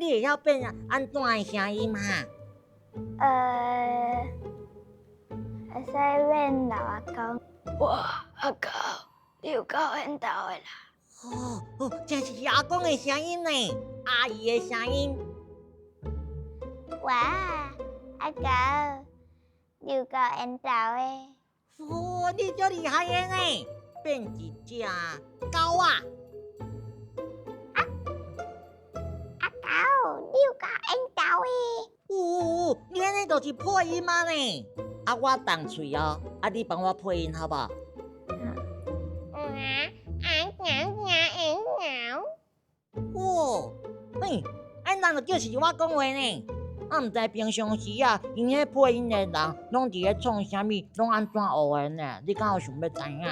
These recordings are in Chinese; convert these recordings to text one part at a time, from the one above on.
你会晓变安怎的声音嘛？会使变老阿公。哇，阿公，你有够缘投的啦！真是阿公的声音呢，阿姨的声音。哇，阿公，你有够缘投的。你足厉害的呢，变一只狗啊！阿公，你有够缘投的。你安尼就是配音啊呢。我动喙哦，你帮我配音好不好？按人就叫是我讲话呢。毋知平常时因迄配音的人，拢伫咧创啥物，拢安怎学的呢？你敢有想要知影？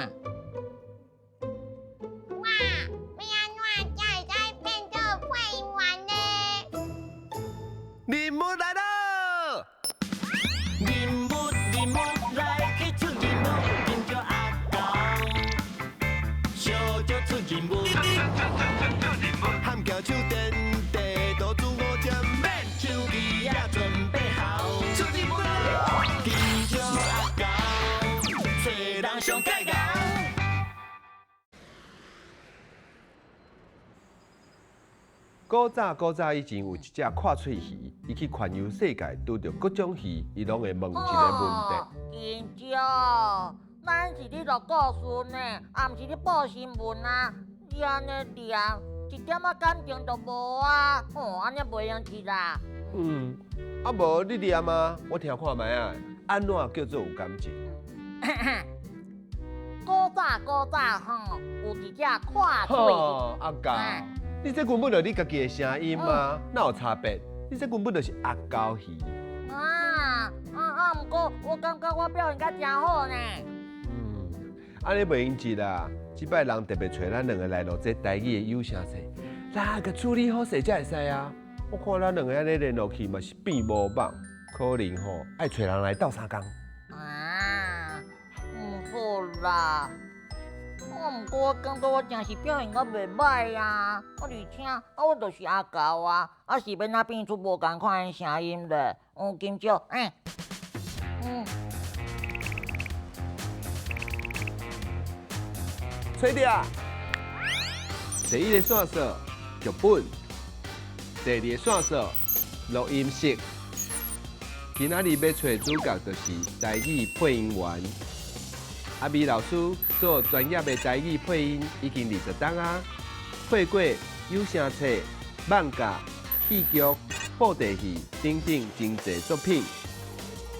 哇，要安怎才会使变做配音员呢？任务来了！任务来，去出任务，变做阿公，小就出任务，喊叫手电地，多煮5针面，手机也准备好，出任务，变做阿公，找人上介高。古早以前有一只看喙鱼，伊去环游世界，拄着各种鱼，伊拢会问一个问题。金蕉，咱是你录故事呢，啊，毋是你报新闻啊！你安尼念，一点仔感情都无啊！安尼袂用去啦。无你念啊，我听看卖啊，安怎叫做有感情？古早有一只看喙鱼。阿狗，你这根本就你家己的声音嘛，哪有差别？你这根本就是阿狗鱼。毋过我感觉我表现甲真好呢。安尼袂用记啦，即摆人特别找咱两个来录这台语的有声册，哪个处理好势才会使啊？我看咱两个安尼连落去嘛是变无望，可能吼爱找人来斗相共。好啦。毋过我感觉我真是表现甲袂歹啊！而且我就是阿狗啊，是要哪变出无共款的声音咧？金蕉，吹掉。第一个线索剧本，第二个线索录音室。今仔日要找的主角就是台语配音员。阿美老师做专业的台语配音已经20档啊，配过有声册、漫画、戏剧、布袋戏等等真侪作品。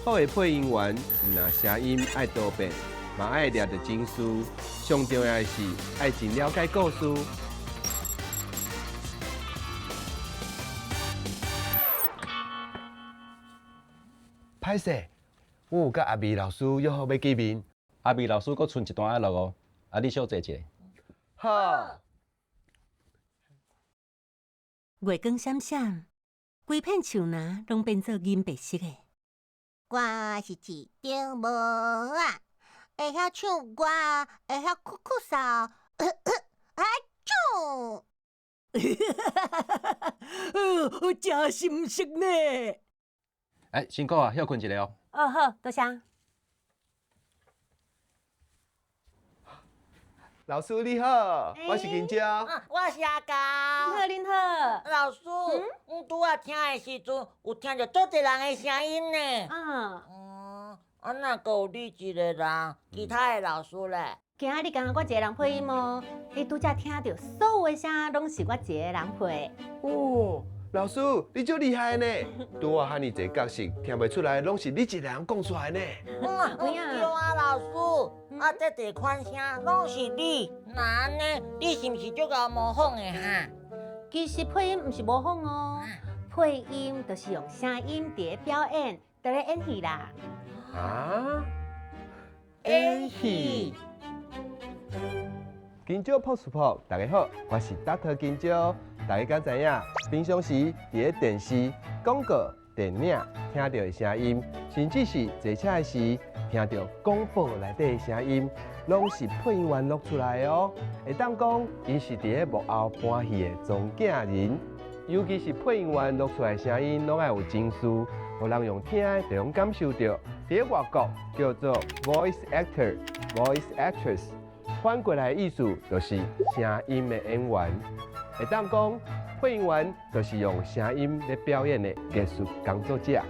好的配音员，唔但声音爱多变，嘛爱抓着情绪，上重要的是爱真了解故事。歹势，我有甲阿美老师约好要见面。阿美老师阁剩一段要录哦，你小坐一下。好。月光闪闪，规片树林拢变做银白色的。我是一张无啊，会晓唱歌，会晓哭哭嗽，哎啾！真心色呢。辛苦啊，休困一下哦。好，多谢。老师你好，我是金蕉。我是阿狗。恁好。老师，拄仔听的时阵，有听到足侪人的声音呢。哪阁有你一个人？其他的老师咧？今仔日刚我一个人配音哦，你拄则听到所有的声，拢是我一个人配。老师你足厉害呢！拄我遐尼侪角色，听袂出来，拢是你一个人讲出来呢。对啊，老师，这地款声拢是你，那安尼，你是毋是足够模仿的哈？其实配音毋是模仿哦，配音就是用声音伫咧表演，伫咧演戏啦。演戏。金蕉朴素朴，大家好，我是 Dr. 金蕉。大家敢知影？平常时伫咧电视、广告、电影听到的声音，甚至是坐车的时听到广播内底的声音，拢是配音员录出来的哦。会当讲，因是伫咧幕后搬戏的装假人。尤其是配音员录出来的声音，拢爱有情绪，互人用听的就能感受到。伫外国叫做 voice actor、voice actress， 反过来的意思就是声音的演员。会当讲配音员就是用声音来表演的艺术工作者。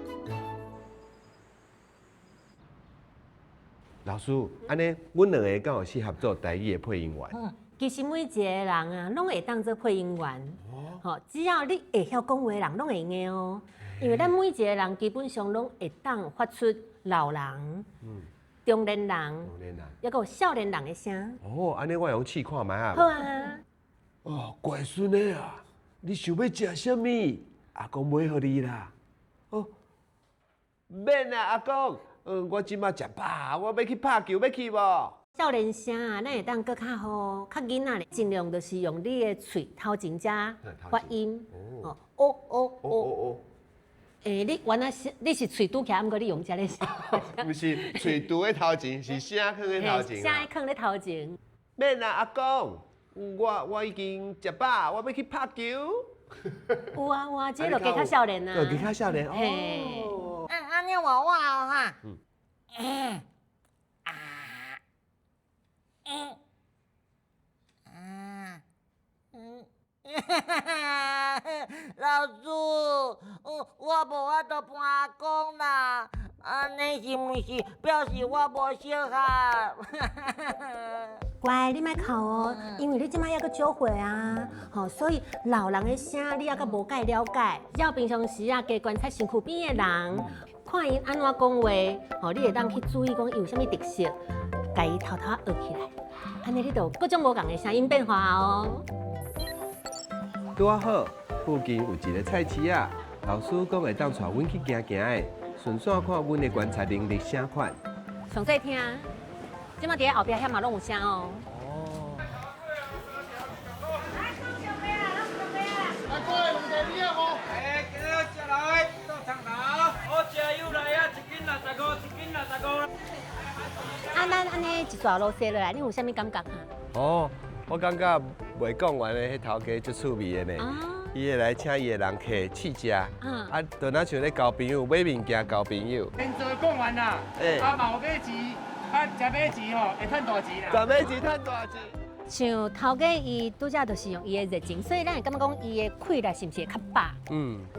老师，安尼，阮两个敢有适合做台语的配音员？其实每一个人啊，拢会当做配音员。吼，只要你会晓讲话的人，拢会用哦。因为咱每一个人基本上拢会当发出老人、中年人，抑个有少年人的声。哦，安尼我用试看卖啊。好啊。哦，乖孙的啊，你想要食什么？阿公买互你啦。哦，免啦，阿公。我即马食饱，我要去拍球，要去无？少年声啊，咱会当搁较好，较囡仔咧，尽量就是用你的喙头前遮发音。哦。你原来是你是喙拄起来，毋过你用遮咧声。毋是喙拄喺头前，是声囥喺头前。声囥咧头前。免啦，阿公，我已经食饱，我要去拍球。有啊，这就加较少年啊。加较少年嘿。安尼话我哈。老师，我无法度伴阿公啦，安尼是毋是表示我无适合？乖，你莫哭哦，因为你即摆还阁少岁啊，吼，所以老人的声你还阁无介了解，只要平常时啊加观察身躯边的人，看因安怎讲话，吼，你会当去注意讲伊有啥物特色，甲伊偷偷学起来，安尼你就有各种无共的声音变化哦。拄啊好，附近有一个菜市仔，老师讲会当带阮去行行的，顺便看阮的观察能力啥款。上细听，即摆伫咧后壁遐嘛拢有声哦。咱安尼一抓路踅落来，你有啥物感觉哈？哦，我感觉袂讲完的迄头家足趣味的呢。伊会来请伊的人客试食，就若像咧交朋友买物件交朋友。现在讲完啦，嘛有买钱，食买钱吼会赚大钱啦。食买钱赚大钱。像头家伊拄则就是用伊的热情，所以咱会感觉讲伊的气力是毋是会较饱？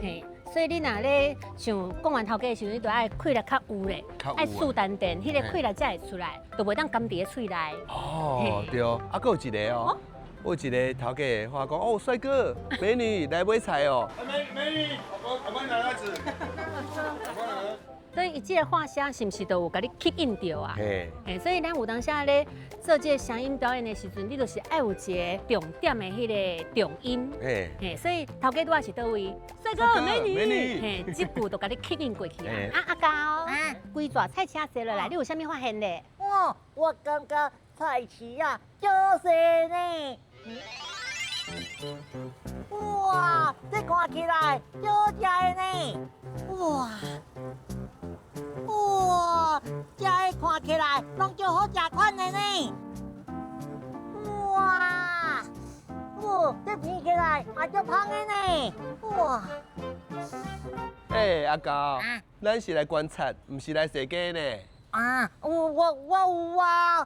嘿。所以你若咧像讲完头家的时候，你就爱气力较有咧，爱速淡定，迄个气力才会出来，就袂当含伫个喙内。哦，对，啊，还有一个哦，有一个头家话讲，哦，帅哥、美女来买菜哦。美女，我拿来子。所以伊即个话声是毋是都有甲你吸引到啊？嘿，所以咱有当时咧做这个声音表演的时阵，你就是爱有一个重点的迄个重音。嘿，所以头家拄仔是倒位？帅哥、美女，嘿，即句都甲你吸引过去啊！阿高，规抓菜车坐落来，你有啥物发现咧？我感觉菜市啊，足细呢。哇，这看起来足食的呢！哇，这个看起来拢足好食款的呢！哇，这闻起来也足香的呢！哇！阿高，咱是来观察，毋是来设计呢。我有啊，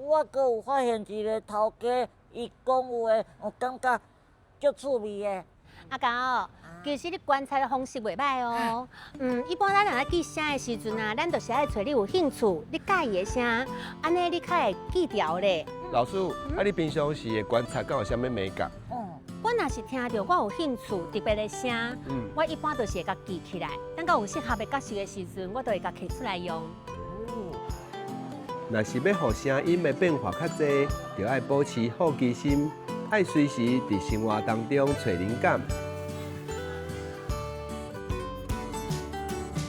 我阁有发现一个头家，伊讲话，我感觉足趣味的。阿高，其实你观察的方式袂歹哦。一般咱若咧记声的时阵啊，咱就是爱找你有兴趣、你介意的声，安尼你较会记牢咧。老师，你平常时会观察，敢有啥物美感？我若是听到我有兴趣、特别的声，我一般都是会甲记起来。等到有适合的角色的时阵，我都会甲摕出来用。若是要互声音的变化较济，就要保持好奇心，爱随时伫生活当中找灵感。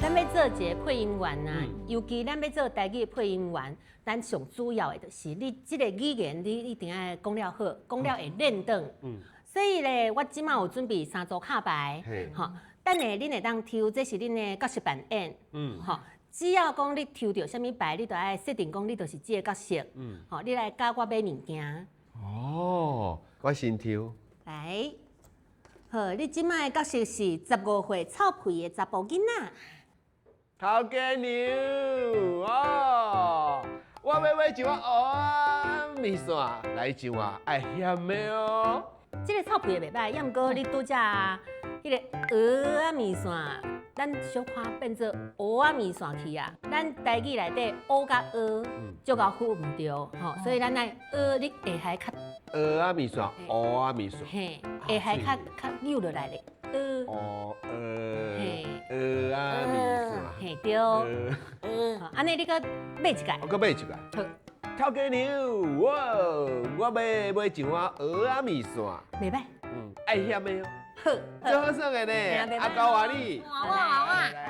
咱要做一个配音员啊，尤其咱要做台语的配音员，咱上主要的就是你这个语言你一定要讲了好，讲了会练转。所以咧，我即马有准备3组卡牌，吼，等下恁会当抽，这是恁的角色扮演，吼。只要讲你抽到啥物牌，你就爱设定讲你就是这个角色，吼，你来教我买物件。哦，我先抽。来，好，你即摆的角色是15岁臭屁的查甫囡仔。头家娘哦，我要买一碗蚵仔面线来一碗爱咸的哦。即个臭屁的袂歹，要毋过你拄则迄个蚵仔面线，咱小可变做蚵仔面线去啊。咱台语内底蚵甲蚵足够分唔对，吼，所以咱来你下海较蚵仔面线，蚵仔面线，嘿，下海较扭落来咧。蚵嘿蚵仔面线，嘿对，好安尼你搁买一个。我搁买一个。好，头家娘，我要买一碗蚵仔面线，袂歹。爱咸的哦。好，最好耍的呢，阿高啊你。好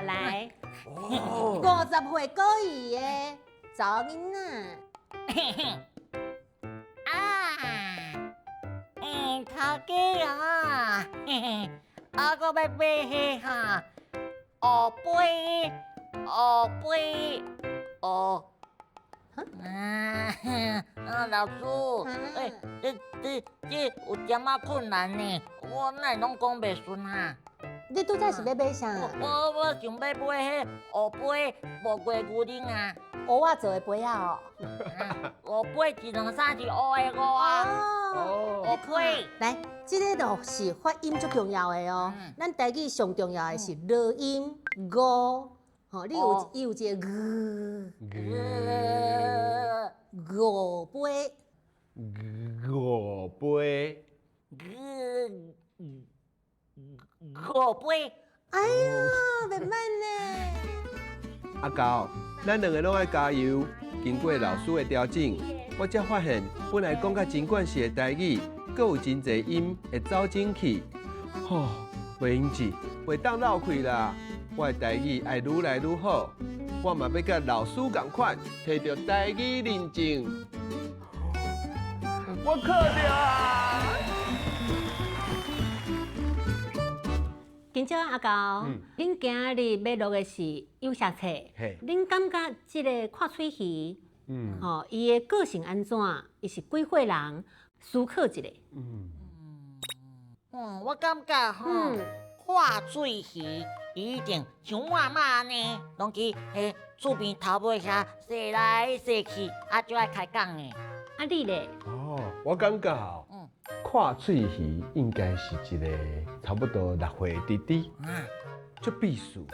来，哦， 50岁过伊的查某囡仔。头家啊，我搁要买迄哈，蚵杯，老师，这有点仔困难呢，我哪会拢讲袂顺啊？你拄则是要买啥？我想要买迄蚵杯无过牛奶啊，蚵仔做的杯啊蚵杯1、2、3是蚵的蚵啊，哦。蚵杯。来，这个就是发音最重要的哦。咱台语上重要的是落音五，吼，你有一个五杯，五杯，蚵杯。哎呀，袂歹呢。阿高，咱两个拢爱加油。经过老师的调整，我才发现本来讲甲真惯势的台语，阁有真侪音会走进去。吼，袂用记，袂当绕开啦。我的台语爱愈来愈好，我嘛要甲老师同款，摕到台语认证。我考到啊！金少阿高，恁今日要录的是有色册，恁感觉即个看喙鱼，吼，伊的个性安怎？伊是几岁人？思考一下。我感觉吼，看水鱼一定像我妈呢，拢去厝边头尾遐踅来踅去，就爱开讲的。啊你咧？哦，我感觉哦，看喙鱼应该是一个差不多6岁的弟弟，足必须。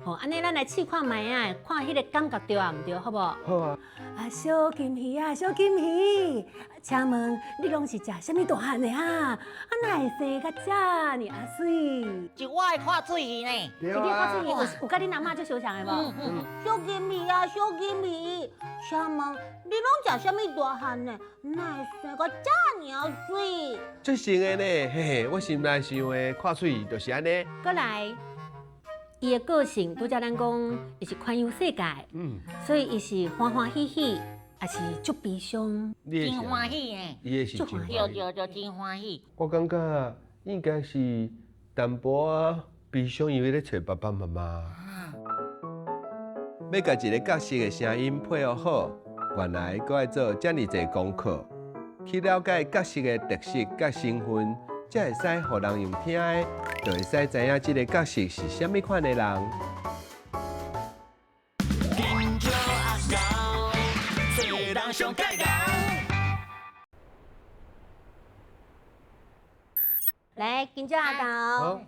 吼，安尼咱来试看卖啊，看迄个感觉对啊毋对，好无？好啊。啊，小金鱼啊，小金鱼，请问你拢是食啥物大汉的啊？哪会生甲遮尔啊水？就我爱看水鱼呢。是你看水鱼有甲恁阿嬷足相像的无？小金鱼啊，小金鱼，请问你拢食啥物大汉呢？哪会生个遮尔水？最神的呢，嘿嘿，我心内想的看水鱼就是安尼。过来。伊的个性，拄则咱讲，伊是宽容世界，所以伊是欢欢喜喜，也是足悲伤。真欢喜呢，伊也是真欢喜。对，真欢喜。我感觉应该是淡薄啊悲伤，因为咧找爸爸妈妈。要甲一个角色的声音配合好，原来搁爱做遮尔济功课，去了解角色的特色甲身份。才会使，互人用听的，就会使知影这个角色是啥物款的人。金少阿高，做人上界人。来，金少阿高，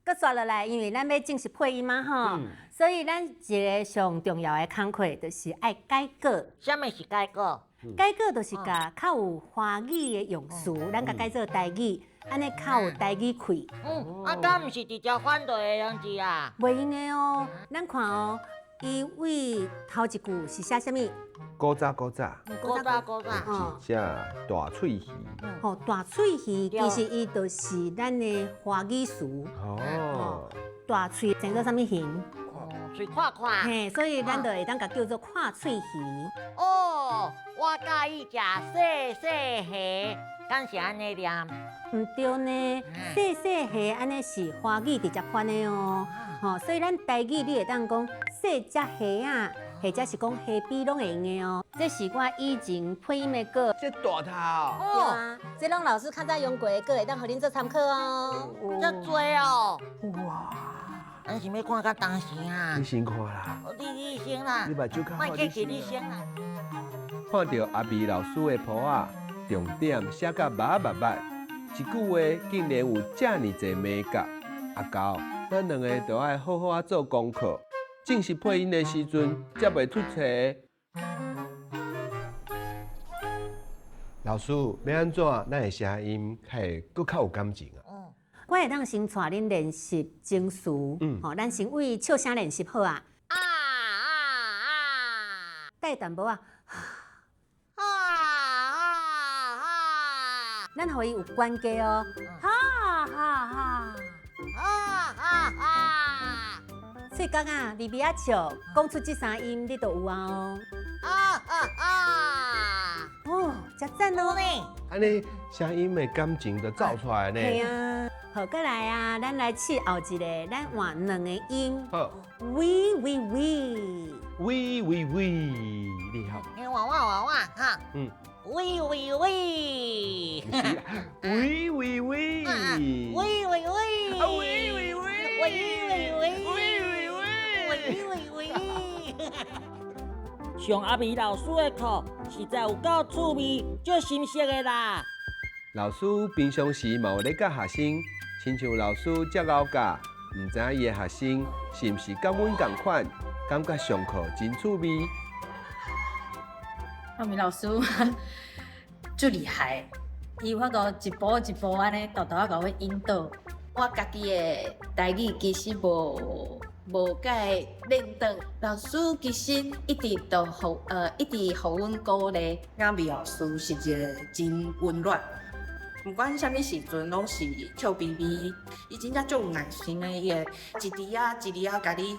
搁刷落来，因为咱要正式配音嘛吼，所以咱一个上重要的工课就是爱改稿。啥物是改稿？改稿就是甲较有华语的用词，咱甲改做台语。安尼较有台语气，敢毋是直接反对的样子啊？袂用的哦，咱看哦，伊为头一句是写啥物？古早，是写大喙鱼。吼，大喙鱼其实伊就是咱的华语词。哦。大喙整个啥物形？嘴看看。嘿，所以咱就会当甲叫做看喙鱼。哦，我介意食细细虾，敢是安尼念？毋对呢，细细虾安尼是华语直接翻的哦。吼，所以咱台语你会当讲细只虾啊，或者是讲下笔拢会用的哦。这是我以前配音的歌。这大头，对啊，这拢老师较早用过的歌，会当互恁做参考哦。遮多哦！哇，咱想要看到当时啊你！先看啦，你先啦你，目睭较好，莫客气，你先啦。看到阿美老师的谱啊，重点写甲密，一句话竟然有遮尔侪美感。阿高，咱两个都爱好好做功课，正式配音的时阵才袂出错。老师，要安怎咱的声音会搁较有感情啊？我会当先带恁练习情绪，吼，咱先为笑声练习好啊。带淡薄啊，咱互伊有关系哦。哈哈哈！喙角啊，微微啊笑，讲出这三音你都有啊哦。哦，真赞哦！安尼声音的感情就走出来呢。系啊，好，过来啊，咱来试后一个，咱换两个音。好，喂喂喂，喂喂喂，你好。哇哈！嗯，喂喂喂，喂喂喂，喂喂喂，喂喂喂，喂喂喂，上阿美老师的课实在有够趣味，足深色的啦。老师平常时嘛有咧教学生，亲像老师遮高教，唔知伊的学生是毋是甲阮同款，感觉上课真趣味。阿明老师最厉害，伊法度一步一步安尼，豆豆甲我引导。我家己的台语其实无解练得，老师其实一直都一直互阮鼓励。阿美老师是一个真温暖，不管啥物时阵拢是笑眯眯，伊真正足有耐心的，伊会一字啊一字啊甲你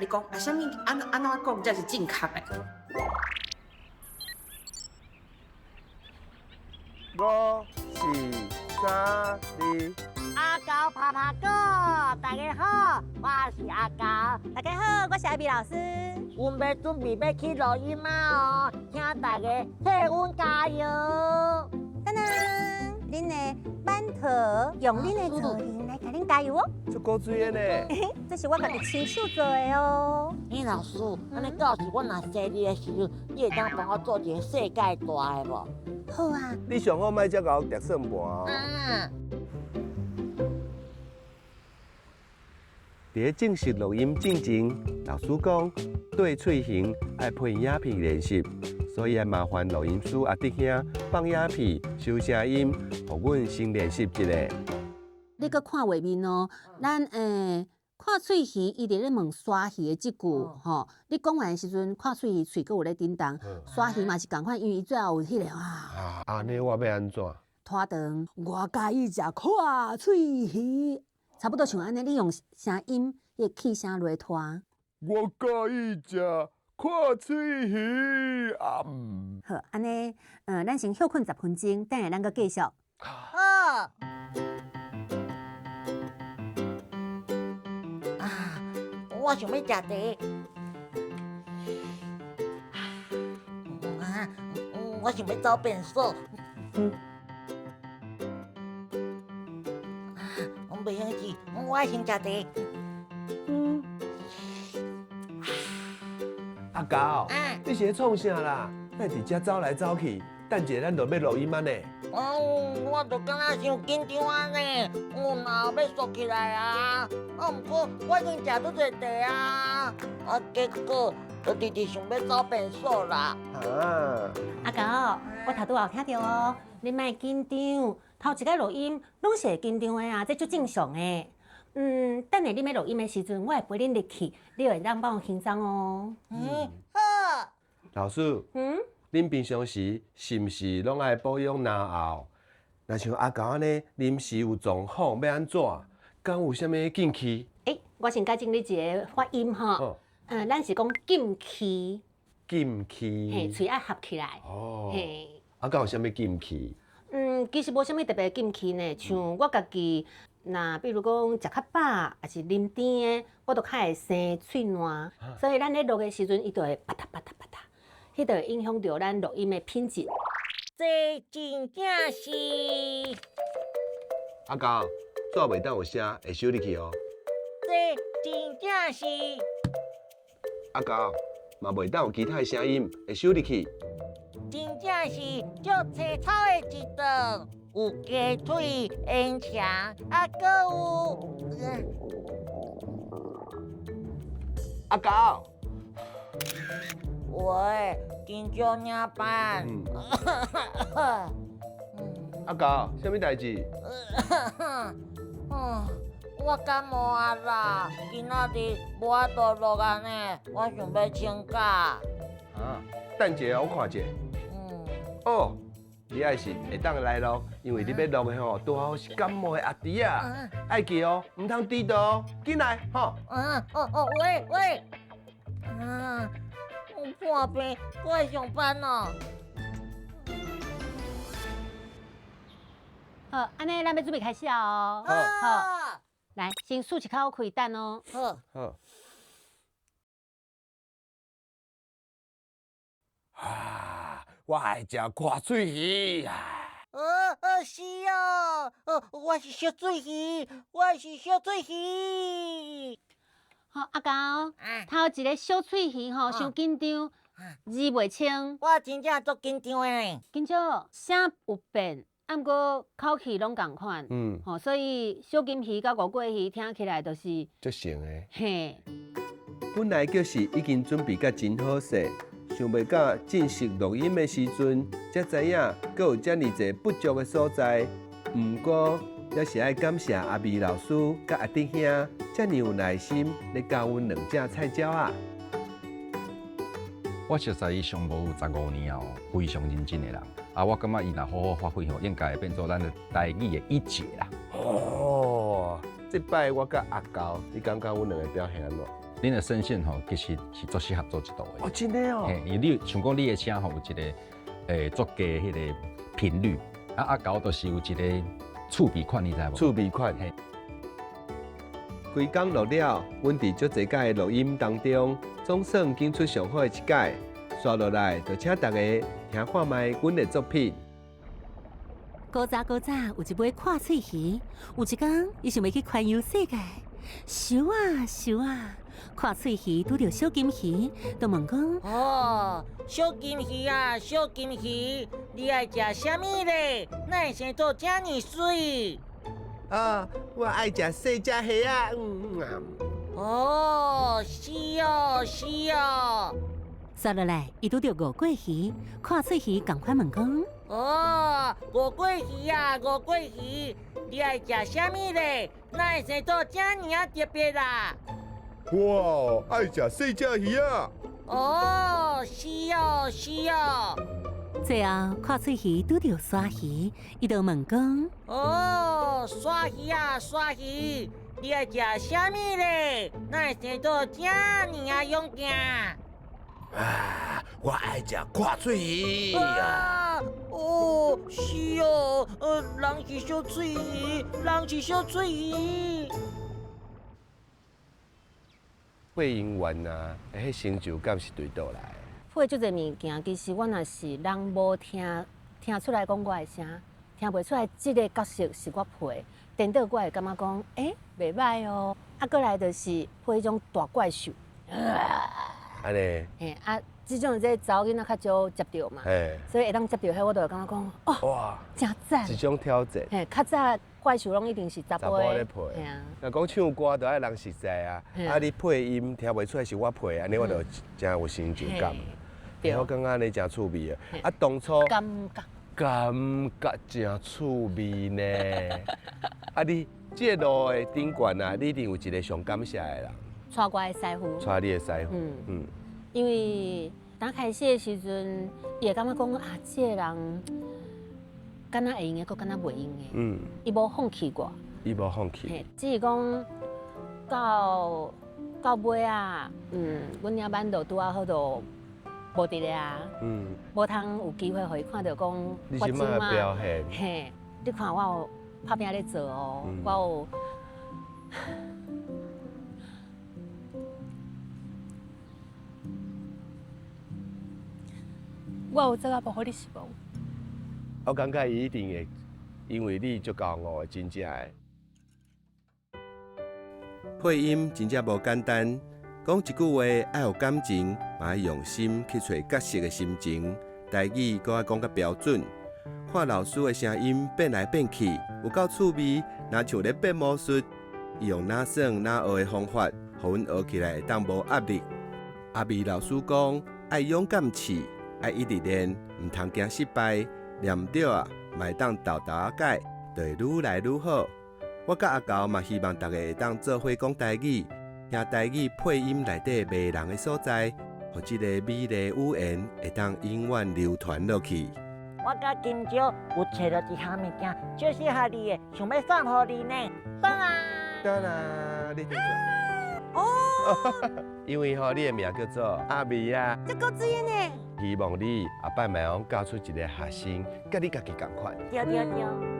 讲，啊啥物安怎讲才是正确的。5、4、3、2。阿高拍拍歌，大家好，我是阿高。大家好，我是阿美老师。阮要准备要去录音啊哦，请大家替阮加油。当当，恁的班头用恁的造型来给恁加油哦。足够水的呢。这是我家己亲手做的哦。老师，安尼到时我若生日的时候，你会当帮我做一个世界大的无？好啊。你上好莫遮甲我叠算盘哦。伫正式录音进前，老师讲对喙型爱配影片练习，所以要麻烦录音师阿弟兄放影片、收声音，互阮先练习一下。你搁看画面哦，咱看喙鱼，伊伫咧问刷鱼的即句吼。你讲完的时阵，看喙鱼喙搁有咧叮当，刷鱼嘛是共款，因为伊最后有迄个啊。安尼我要安怎？拖长，我介意食看喙鱼。差不多像安尼，你用声音，迄个气声来拖。我介意食看喙鱼啊！好，安尼，咱先休困10分钟，等下咱搁继续。好。我想要食茶。我想要走便所。袂用钱，我爱先食茶。阿高，你是咧创啥啦？咱伫遮走来走去，等一下咱就要录音安尼。我就敢若伤紧张安尼，哪要缩起来啊？毋过我已经食足侪茶啊，结果就直直想要走便所啦。阿高，我头拄有听到哦，你莫紧张。头一个录音拢是会紧张的啊，这足正常的。等下你要录音的时阵，我会陪恁入去，你会当帮我轻松哦。好。老师，恁平常时是毋是拢爱保养牙后？若像阿高安尼，临时有状况要安怎？敢有啥物禁忌？我先教你一个发音哈。咱是讲禁忌。禁忌。嘿，喙爱合起来。嘿。敢有啥物禁忌？其实无啥物特别禁忌呢，像我家己那比如讲食较饱，还是啉甜的，我都较会生喙烂，所以咱咧录的时阵，伊就会啪嗒啪嗒啪嗒，迄就会影响到咱录音的品质。这真正是。阿高，纸袂当有声，会收入去哦。这真正是。阿高，嘛袂当有其他的声音，会收入去。真正是足青草的一顿，有鸡腿、烟肠，啊，搁有。阿高，喂，紧张领班。阿高，什么代志？我感冒啊啦，今仔日无法度录安尼，我想要请假。啊，等者我看者。哦，你爱是会当来咯，因为你要录的吼，拄好是感冒的阿弟啊，爱记哦，唔通迟到哦，紧来吼。喂，我破病，我要上班哦。好，安尼咱要准备开始哦。好，来，先漱一口开蛋哦。好。啊，我爱食看水鱼啊！是哦，我是小水鱼，好，阿高，头一个小喙鱼吼，伤紧张，字袂清。我真正足紧张的呢。紧张，声有变，啊，毋过口气拢共款。吼，所以小金鱼甲五桂鱼听起来都是足像的。嘿。本来就是已经准备甲真好势，想袂到正式录音的时阵，才知影阁有遮尔侪不足的所在。毋过，也是爱感谢阿美老师甲阿弟兄遮尔有耐心咧教阮两只菜鸟啊。我熟悉伊上无有15年哦，非常认真的人。啊，我感觉伊若好好发挥吼，应该会变做咱的台语的一姐啦。哦，这摆我甲阿高，你感觉阮两个表现安怎？恁的声线吼，其实是足适合做一道的。哦，真的哦。嘿，因为你像讲你的声吼有一个足低的迄个频率，啊阿高就是有一个触鼻款，你知无？触鼻款。嘿。规工录了，阮伫足侪届的录音当中，总算经出上好的一届。刷落来，就请大家听看卖阮的作品。古早有一尾看喙鱼，有一天伊想要去环游世界，游啊游啊，看喙鱼拄着小金鱼，就问讲：哦，小金鱼啊，小金鱼，你爱食啥物咧？哪会生做遮尔水？啊，我爱食细只虾啊！哦，是哦。刷落来，伊拄着五桂鱼，看喙鱼共款问讲：哦，五桂鱼啊，五桂鱼，你爱食啥物咧？哪会生做遮尔特别啦？哇，爱食细只鱼啊！哦，是哦。最后看喙鱼拄着鲨鱼，伊就问讲：哦，鲨鱼啊，鲨鱼，你爱食啥物咧？哪会生做遮尔勇敢？啊，我爱食看喙鱼啊！哦，是哦，人是小喙鱼。配音员啊，迄成就感是对倒来。配足侪物件，其实我若是人无听出来讲我的声，听袂出来这个角色是我配，颠倒我会感觉讲，袂歹哦。啊，过来就是配迄种大怪兽。安尼。嘿啊，这种这查某囡仔较少接到嘛，所以会当接到迄，我就会感觉讲，哦，哇，真赞。一种挑战。嘿，较早怪兽拢一定是查甫咧配。嘿啊。若讲唱歌，就爱人实在啊。啊，你配音听袂出来是我配，安尼我就真有成就感。我感觉安尼真趣味啊！啊，当初感觉真趣味呢。啊，你这路的顶悬啊，你一定有一个上感谢的人。带我的师傅。带你的师傅。因为刚开始的时阵，伊会感觉讲啊，这个人敢若会用的，搁敢若袂用的。伊无放弃我。伊无放弃。嘿，只是讲到尾啊，阮领班就拄啊好就。无伫咧啊，无通有机会互伊看到讲我即摆表现，嘿，你看我拍拼咧做哦，我有做啊无互你失望。我感觉伊一定会，因为你足够我真正的。配音真正无简单，讲一句话爱有感情，嘛要用心去找角色的心情。台语搁爱讲较标准，看老师的声音变来变去，有够趣味，若像咧变魔术。伊用哪耍哪学的方法，互阮学起来会当无压力。阿美老师讲，爱勇敢试，爱一直练，唔通惊失败。念着啊，嘛会当豆豆仔改，就会愈来愈好。我甲阿高嘛希望大家会当做伙讲台语，听台语配音内底迷人的所在，互即个美丽语言会当永远流传落去。我甲今朝有找到一项物件，最适合你的，想要送互你呢。当啊！当然，你听说。哦。因为吼，你的名叫做阿美啊。这够注意呢。希望你后摆卖讲教出一个学生，甲你家己共款。对对对。